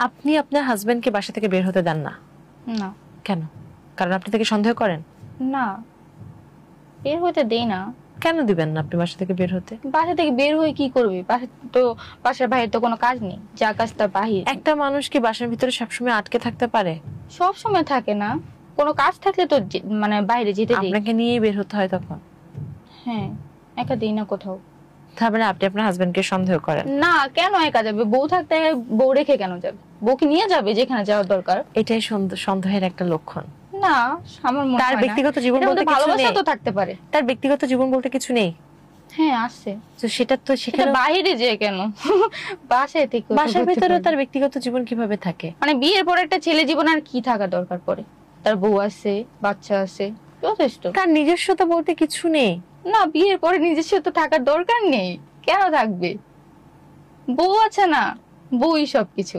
আপনি আপনার হাজবেন্ডকে বাসা থেকে বের হতে দেন না? না। কেন? কারণ আপনি তাকে সন্দেহ করেন? না, বের হতে দেই না। কেন দিবেন না আপনি বাসা থেকে বের হতে? বাসা থেকে বের হয়ে কি করবে? বাসার বাইরে তো কোনো কাজ নেই, যা কাজ তার বাহির। একটা মানুষ কি বাসার ভিতরে সবসময় আটকে থাকতে পারে? সব সময় থাকে না, কোনো কাজ থাকলে তো মানে বাইরে যেতে দেই। আপনাকে নিয়েই বের হতে হয় তখন? হ্যাঁ, একা দেই না কোথাও। তারপরে আপনি আপনার হাজবেন্ডকে সন্দেহ করেন? না, কেন একা যাবে? বউ থাকতে বউ রেখে কেন যাবে? বউকে নিয়ে যাবে যেখানে যাওয়ার দরকার। এটাই সন্দেহের একটা লক্ষণ। না, আমার মনে হয় তার না। ব্যক্তিগত জীবন বলতে কিছু ভালোবাসা নেই? তো থাকতে পারে। তার ব্যক্তিগত জীবন বলতে কিছু নেই? হ্যাঁ আছে। তো সেটা তো সেখানে বাইরে যে কেন, বাসায় থেকে বাসার ভিতরে তার ব্যক্তিগত জীবন কিভাবে থাকে? মানে বিয়ের পর একটা ছেলে জীবন আর কি থাকা দরকার পড়ে? তার বউ আছে, বাচ্চা আছে, যথেষ্ট। তার নিজস্বতা বলতে কিছু নেই? না, বিয়ের পরে নিজস্ব তো থাকার দরকার নেই, কেন থাকবে? বউ আছে না, বউই সবকিছু।